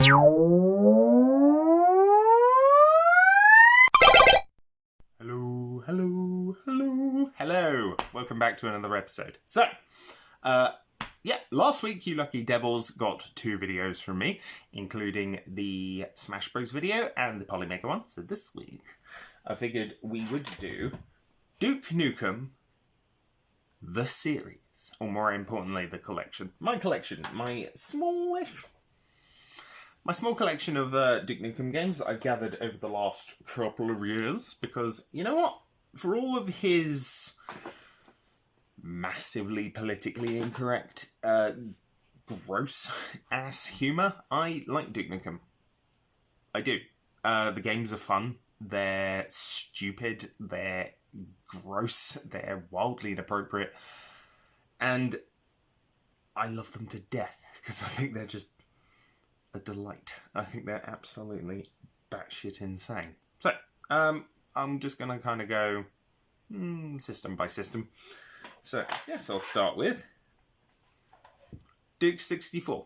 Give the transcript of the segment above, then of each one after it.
Hello. Welcome back to another episode. So, last week you lucky devils got 2 videos from me, including the Smash Bros video and the Polymega one. So this week, I figured we would do Duke Nukem, the series, or more importantly, the collection. My small collection of Duke Nukem games that I've gathered over the last couple of years, because, you know what? For all of his massively politically incorrect, gross-ass humour, I like Duke Nukem. I do. The games are fun. They're stupid. They're gross. They're wildly inappropriate. And I love them to death, because I think they're just a delight. I think they're absolutely batshit insane. So, I'm just going to kind of go system by system. So, yes, I'll start with Duke 64.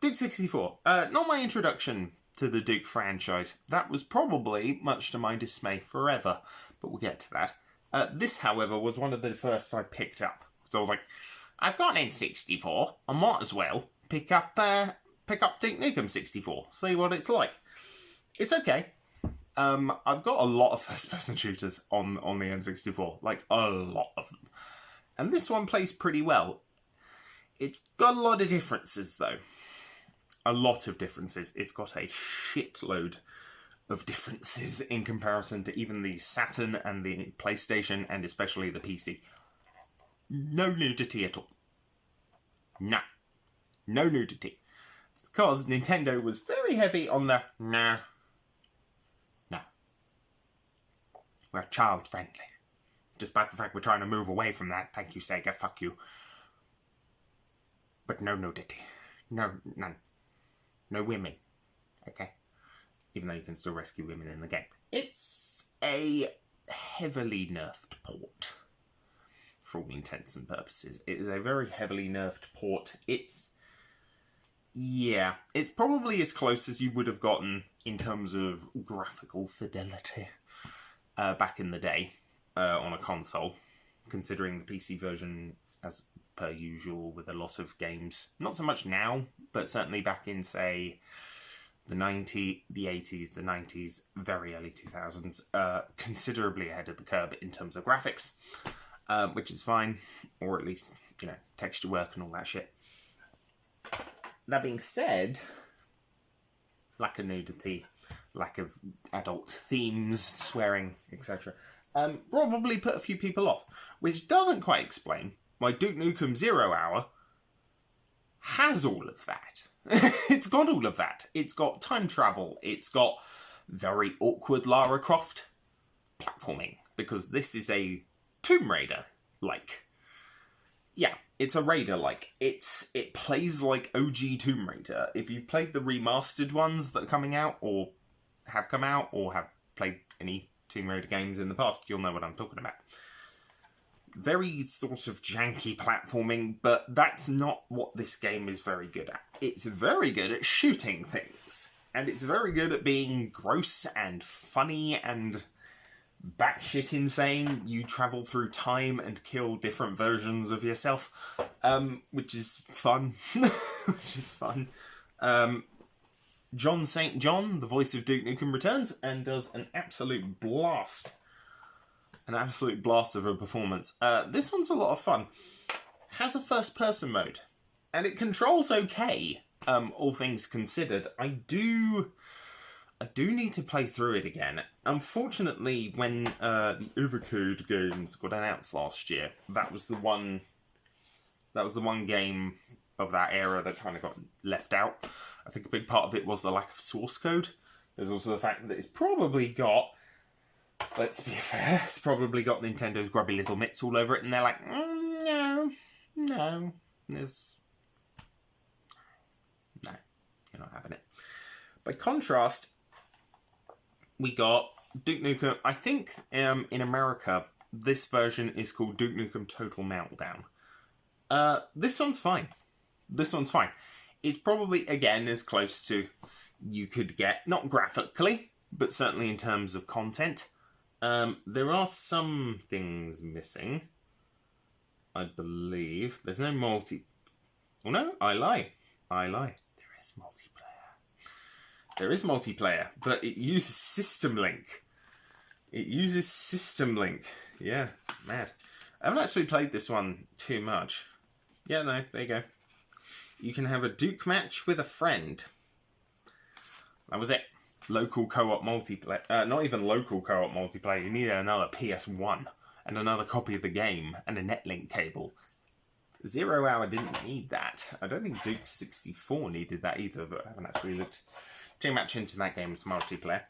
Duke 64. Not my introduction to the Duke franchise. That was probably, much to my dismay, forever. But we'll get to that. This, however, was one of the first I picked up. So I was like, I've got an N64. I might as well pick up Duke Nukem 64. See what it's like. It's okay. I've got a lot of first-person shooters on the N64. Like, a lot of them. And this one plays pretty well. It's got a lot of differences, though. A lot of differences. It's got a shitload of differences in comparison to even the Saturn and the PlayStation, and especially the PC. No nudity at all. No. No nudity. It's because Nintendo was very heavy on the no. We're child-friendly. Despite the fact we're trying to move away from that. Thank you, Sega. Fuck you. But no nudity. No, none. No women. Okay? Even though you can still rescue women in the game. It's a heavily nerfed port. For all intents and purposes. It is a very heavily nerfed port. It's probably as close as you would have gotten in terms of graphical fidelity. Back in the day, on a console, considering the PC version, as per usual, with a lot of games, not so much now, but certainly back in, say, the 80s, the 90s, very early 2000s, considerably ahead of the curve in terms of graphics, which is fine, or at least, texture work and all that shit. That being said, lack of nudity, lack of adult themes, swearing, etc. Probably put a few people off, which doesn't quite explain why Duke Nukem 0 Hour has all of that. It's got all of that. It's got time travel. It's got very awkward Lara Croft platforming, because this is a Tomb Raider-like. Yeah, it's a Raider-like. It plays like OG Tomb Raider. If you've played the remastered ones that are coming out, or have come out, or have played any Tomb Raider games in the past, you'll know what I'm talking about. Very sort of janky platforming, but that's not what this game is very good at. It's very good at shooting things, and it's very good at being gross and funny and batshit insane. You travel through time and kill different versions of yourself, which is fun. John St. John, the voice of Duke Nukem, returns and does an absolute blast. An absolute blast of a performance. This one's a lot of fun. Has a first-person mode. And it controls okay, all things considered. I do need to play through it again. Unfortunately, when the Overcode games got announced last year, that was the one game of that era that kind of got left out. I think a big part of it was the lack of source code. There's also the fact that it's probably got, let's be fair, it's probably got Nintendo's grubby little mitts all over it, and they're like, no, you're not having it. By contrast, we got Duke Nukem. I think in America, this version is called Duke Nukem Total Meltdown. This one's fine. It's probably, again, as close to you could get, not graphically, but certainly in terms of content. There are some things missing, I believe. There's no multi... Oh no, I lie. There is multiplayer. There is multiplayer, but it uses System Link. Yeah, mad. I haven't actually played this one too much. Yeah, no, there you go. You can have a Duke match with a friend. That was it. Local co-op multiplayer. Not even local co-op multiplayer. You need another PS1 and another copy of the game and a Netlink cable. 0 Hour didn't need that. I don't think Duke 64 needed that either, but I haven't actually looked too much into that game's multiplayer.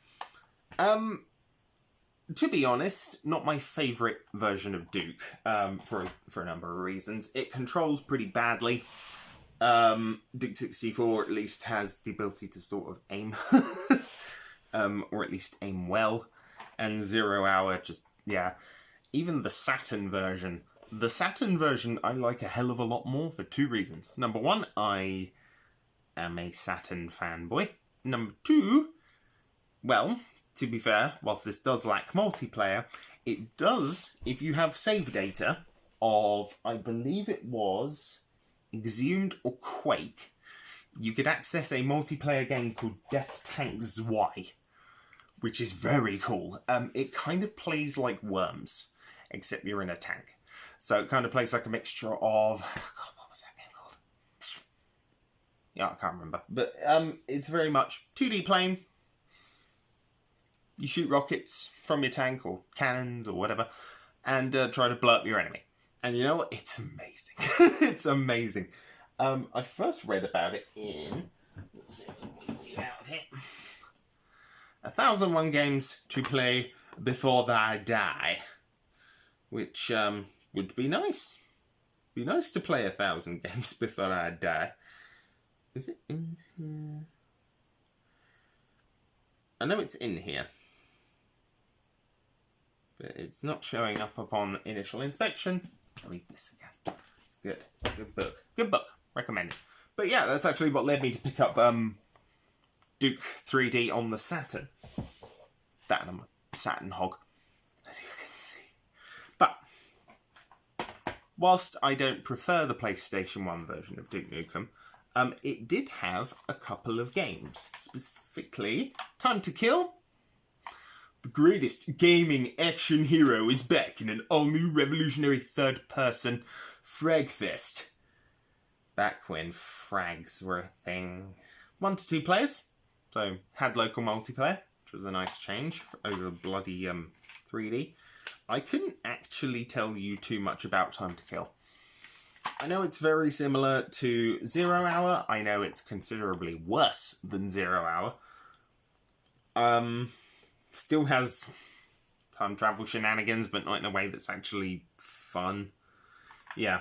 To be honest, not my favourite version of Duke, for a number of reasons. It controls pretty badly. Duke 64 at least has the ability to sort of aim. Or at least aim well. And 0 Hour just, yeah. Even the Saturn version. The Saturn version I like a hell of a lot more for 2 reasons. Number 1, I am a Saturn fanboy. Number 2, well, to be fair, whilst this does lack multiplayer, it does, if you have save data of, I believe it was Exhumed or Quake, you could access a multiplayer game called Death Tank Zwei, which is very cool. It kind of plays like Worms, except you're in a tank. So it kind of plays like a mixture of... God, what was that game called? Yeah, I can't remember. But it's very much 2D plane. You shoot rockets from your tank or cannons or whatever and try to blow up your enemy. And you know what? It's amazing. It's amazing. I first read about it in... Let's see if we can get out of here. 1001 Games to Play Before I Die. Which would be nice. Be nice to play 1,000 games before I die. Is it in here? I know it's in here. But it's not showing up upon initial inspection. I'll read this again. It's good. Good book. Good book. Recommend it. But yeah, that's actually what led me to pick up Duke 3D on the Saturn. That and I'm a Saturn hog, as you can see. But whilst I don't prefer the PlayStation 1 version of Duke Nukem, it did have a couple of games. Specifically, Time to Kill. The greatest gaming action hero is back in an all-new revolutionary third-person fragfest. Back when frags were a thing. 1 to 2 players, so had local multiplayer, which was a nice change over bloody 3D. I couldn't actually tell you too much about Time to Kill. I know it's very similar to 0 Hour. I know it's considerably worse than 0 Hour. Still has time travel shenanigans, but not in a way that's actually fun. Yeah.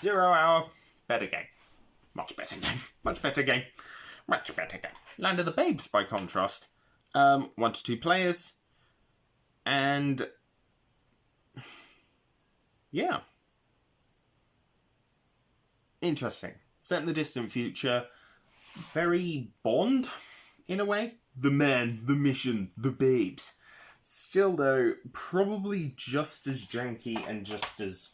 0 Hour, better game. Much better game. Much better game. Much better game. Land of the Babes, by contrast. 1 to 2 players. And... yeah. Interesting. Set in the distant future. Very Bond, in a way. The man, the mission, the babes. Still, though, probably just as janky and just as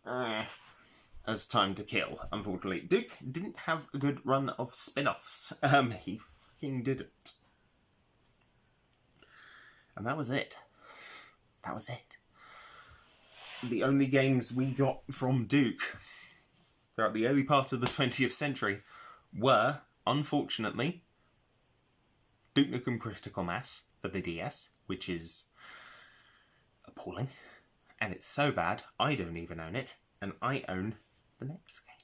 Time to Kill, unfortunately. Duke didn't have a good run of spin-offs. He fucking didn't. And that was it. That was it. The only games we got from Duke throughout the early part of the 20th century were, unfortunately, Duke Nukem Critical Mass for the DS, which is appalling. And it's so bad, I don't even own it, and I own the next game.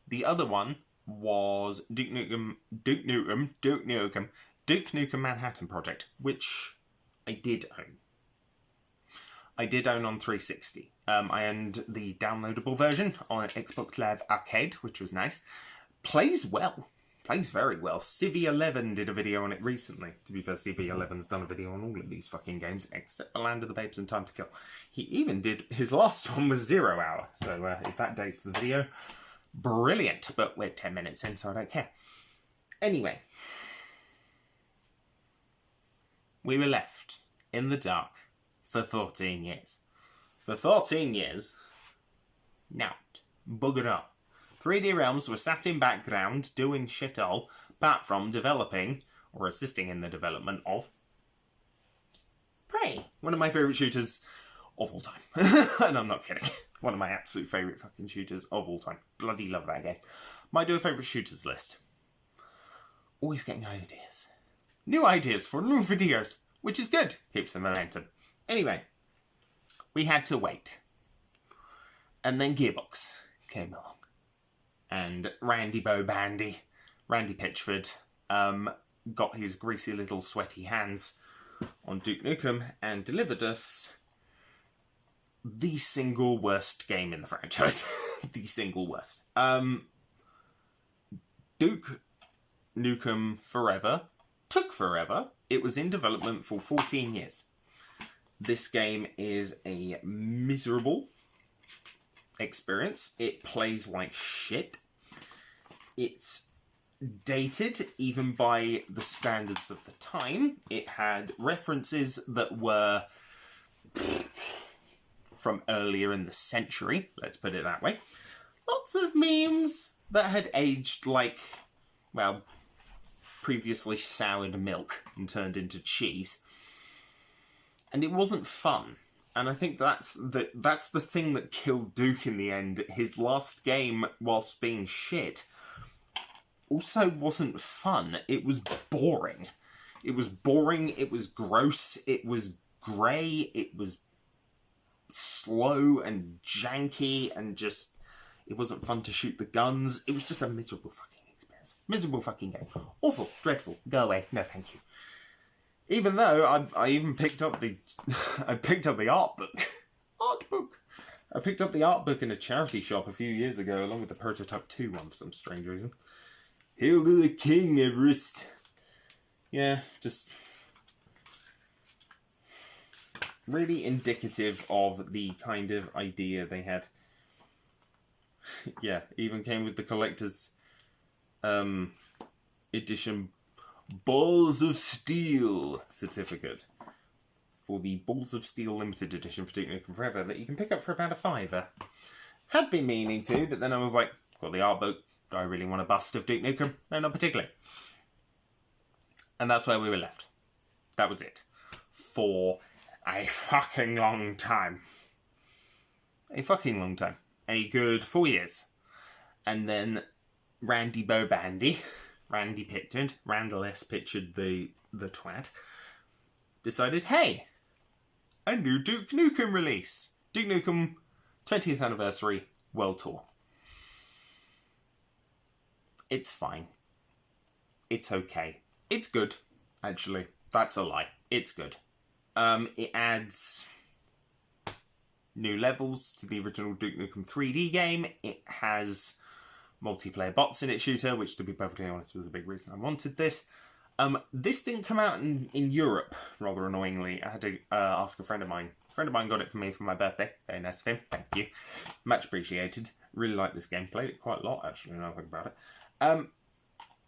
The other one was Duke Nukem Manhattan Project, which I did own. I did own on 360. I owned the downloadable version on Xbox Live Arcade, which was nice. Plays well. Plays very well. Civvy11 did a video on it recently. To be fair, Civvy11's done a video on all of these fucking games, except for Land of the Babes and Time to Kill. He even did... his last one was 0 Hour. So if that dates the video, brilliant. But we're 10 minutes in, so I don't care. Anyway, we were left in the dark for 14 years. For 14 years, nout, bugger up. 3D Realms were sat in background doing shit all, apart from developing, or assisting in the development of, Prey. One of my favourite shooters of all time. And I'm not kidding. One of my absolute favourite fucking shooters of all time. Bloody love that game. Might do a favourite shooters list. Always getting ideas. New ideas for new videos, which is good. Keeps the momentum. Anyway, we had to wait. And then Gearbox came along. And Randy Bobandy, Randy Pitchford, got his greasy little sweaty hands on Duke Nukem and delivered us the single worst game in the franchise. The single worst. Duke Nukem Forever took forever. It was in development for 14 years. This game is a miserable experience. It plays like shit. It's dated, even by the standards of the time. It had references that were from earlier in the century, let's put it that way. Lots of memes that had aged like, well, previously soured milk and turned into cheese. And it wasn't fun. And I think that's the thing that killed Duke in the end. His last game, whilst being shit, also wasn't fun. It was boring. It was boring, it was gross, it was grey, it was slow and janky, and just, it wasn't fun to shoot the guns. It was just a miserable fucking experience. Miserable fucking game. Awful, dreadful, go away, no thank you. Even though I even picked up the I picked up the art book. I picked up the art book in a charity shop a few years ago, along with the Prototype 2 one for some strange reason. Hail to the King, Everest. Yeah, just really indicative of the kind of idea they had. Yeah, even came with the collector's edition Balls of Steel certificate for the Balls of Steel limited edition for Duke Nukem Forever that you can pick up for about $5. Had been meaning to, but then I was like, got the art book. Do I really want a bust of Duke Nukem? No, not particularly. And that's where we were left. That was it. For a fucking long time. A fucking long time. A good 4 years. And then Randy Bobandy, Randy Pitchford, Randall S. Pitchford the twat, decided, hey, a new Duke Nukem release. Duke Nukem 20th Anniversary World Tour. It's fine. It's okay. It's good, actually. That's a lie. It's good. It adds new levels to the original Duke Nukem 3D game. It has multiplayer bots in its shooter, which, to be perfectly honest, was a big reason I wanted this. This didn't come out in Europe, rather annoyingly. I had to ask a friend of mine. A friend of mine got it for me for my birthday. Very nice of him. Thank you. Much appreciated. Really like this game. Played it quite a lot, actually, now I think about it.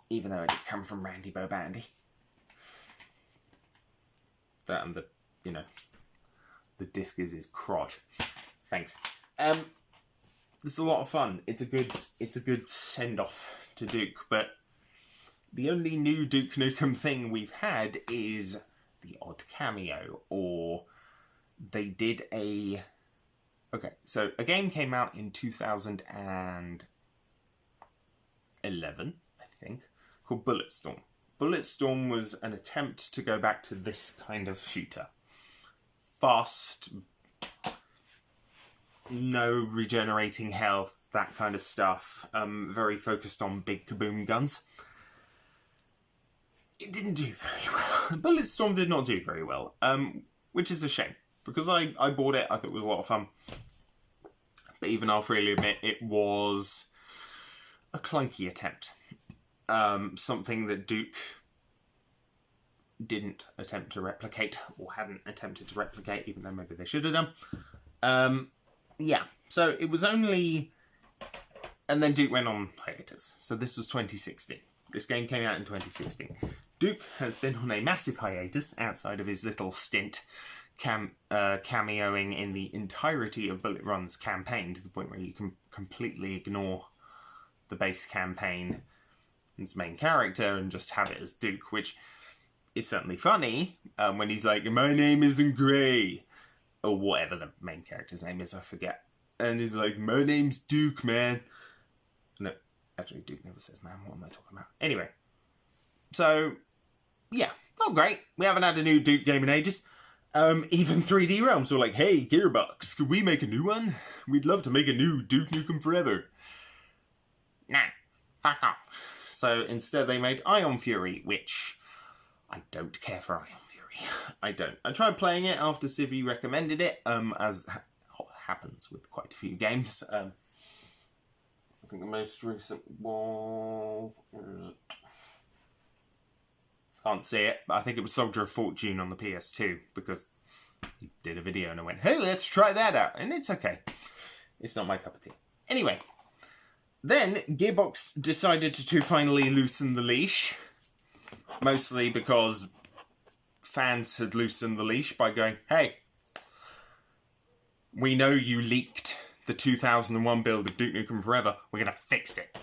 Even though it did come from Randy Bobandy. That and the, you know, the disc is his crotch. Thanks. This is a lot of fun. It's a good send-off to Duke, but the only new Duke Nukem thing we've had is the odd cameo, or they did a... Okay, so a game came out in 2011, I think, called Bulletstorm. Bulletstorm was an attempt to go back to this kind of shooter. Fast, no regenerating health, that kind of stuff. Very focused on big kaboom guns. It didn't do very well. Bulletstorm did not do very well, which is a shame. Because I bought it, I thought it was a lot of fun. But even I'll freely admit, it was a clunky attempt. Something that Duke didn't attempt to replicate, or hadn't attempted to replicate, even though maybe they should have done. Yeah, so it was only... And then Duke went on hiatus. So this was 2016. This game came out in 2016. Duke has been on a massive hiatus outside of his little stint cameoing in the entirety of Bullet Run's campaign, to the point where you can completely ignore the base campaign, its main character, and just have it as Duke, which is certainly funny when he's like, "My name isn't Grey," or whatever the main character's name is, I forget. And he's like, "My name's Duke, man." No, actually, Duke never says man. What am I talking about? Anyway, so, yeah, not great. We haven't had a new Duke game in ages. Even 3D Realms were like, "Hey, Gearbox, could we make a new one? We'd love to make a new Duke Nukem Forever." Nah, fuck off. So instead they made Ion Fury, which I don't care for Ion Fury. I don't. I tried playing it after Civvy recommended it, as happens with quite a few games. I think the most recent was... Can't see it, but I think it was Soldier of Fortune on the PS2, because he did a video and I went, "Hey, let's try that out." And it's okay. It's not my cup of tea. Anyway, then Gearbox decided to finally loosen the leash. Mostly because fans had loosened the leash by going, "Hey, we know you leaked the 2001 build of Duke Nukem Forever. We're going to fix it.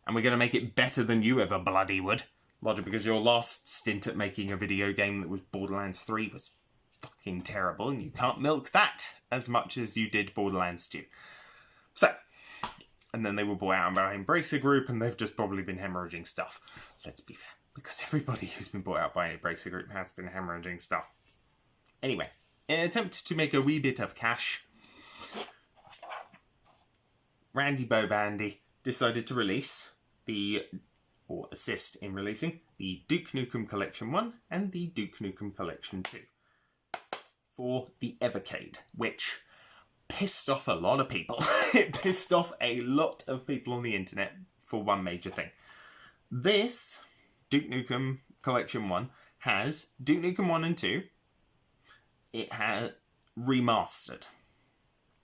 And we're going to make it better than you ever bloody would." Largely because your last stint at making a video game that was Borderlands 3 was fucking terrible, and you can't milk that as much as you did Borderlands 2. So, and then they were bought out by Embracer Group, and they've just probably been hemorrhaging stuff. Let's be fair, because everybody who's been bought out by Embracer Group has been hemorrhaging stuff. Anyway, in an attempt to make a wee bit of cash, Randy Bobandy decided to release or assist in releasing the Duke Nukem Collection 1 and the Duke Nukem Collection 2 for the Evercade, which pissed off a lot of people. It pissed off a lot of people on the internet for one major thing. This Duke Nukem Collection 1 has Duke Nukem 1 and 2. It has remastered.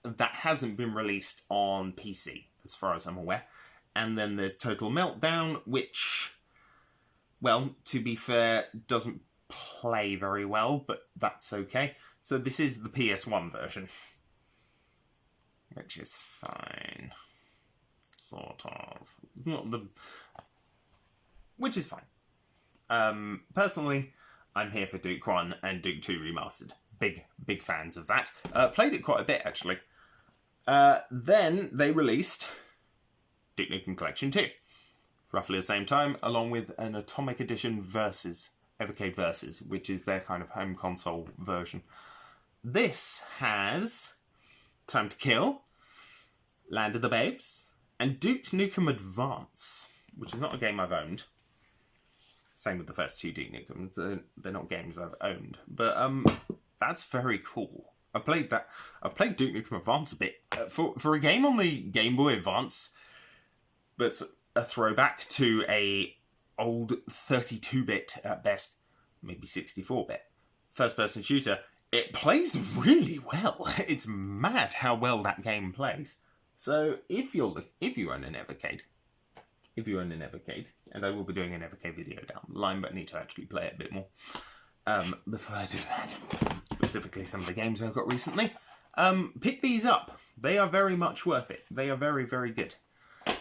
That hasn't been released on PC, as far as I'm aware. And then there's Total Meltdown, which, well, to be fair, doesn't play very well, but that's okay. So this is the PS1 version, which is fine. Sort of. Not the... Which is fine. Personally, I'm here for Duke 1 and Duke 2 Remastered. Big fans of that. Played it quite a bit, actually. Then they released Duke Nukem Collection 2, roughly the same time, along with an Atomic Edition Versus, Evercade Versus, which is their kind of home console version. This has Time to Kill, Land of the Babes, and Duke Nukem Advance, which is not a game I've owned. Same with the first two Duke Nukem. They're not games I've owned, but that's very cool. I've played that. I've played Duke Nukem Advance a bit. For a game on the Game Boy Advance, but a throwback to a old 32-bit at best, maybe 64-bit first-person shooter, it plays really well. It's mad how well that game plays. So if you own an Evercade, and I will be doing an Evercade video down the line, but I need to actually play it a bit more before I do that. Specifically some of the games I've got recently. Pick these up. They are very much worth it. They are very, very good.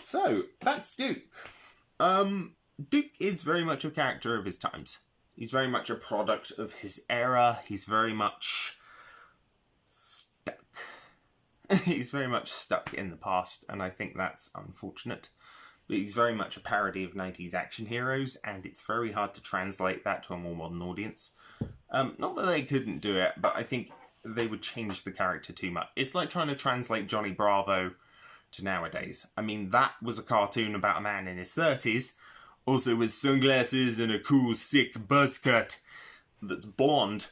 So, that's Duke. Duke is very much a character of his times. He's very much a product of his era. He's very much stuck. He's very much stuck in the past, and I think that's unfortunate. But he's very much a parody of 90s action heroes, and it's very hard to translate that to a more modern audience. Not that they couldn't do it, but I think they would change the character too much. It's like trying to translate Johnny Bravo to nowadays. I mean, that was a cartoon about a man in his 30s, also with sunglasses and a cool, sick buzz cut that's blonde,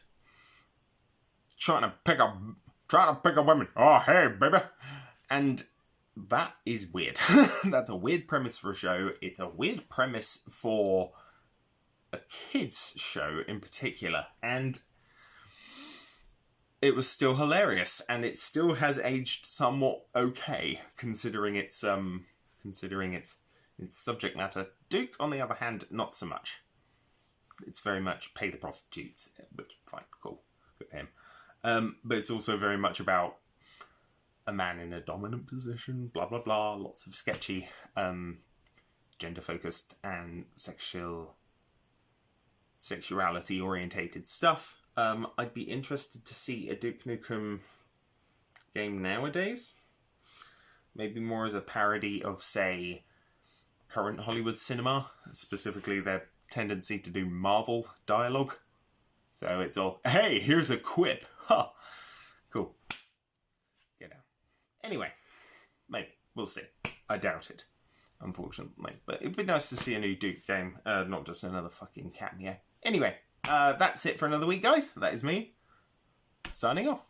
trying to pick a woman. Oh, hey, baby. And that is weird. That's a weird premise for a show. It's a weird premise for a kids show in particular. And it was still hilarious, and it still has aged somewhat okay, considering its subject matter. Duke, on the other hand, not so much. It's very much pay the prostitutes, which, fine, cool, good for him. But it's also very much about a man in a dominant position, blah, blah, blah. Lots of sketchy, gender-focused and sexuality-orientated stuff. I'd be interested to see a Duke Nukem game nowadays. Maybe more as a parody of, say, current Hollywood cinema, specifically their tendency to do Marvel dialogue. So it's all, hey, here's a quip. Ha! Cool. Get out. Anyway, maybe. We'll see. I doubt it, unfortunately. But it'd be nice to see a new Duke game, not just another fucking cameo. Anyway, that's it for another week, guys. That is me, signing off.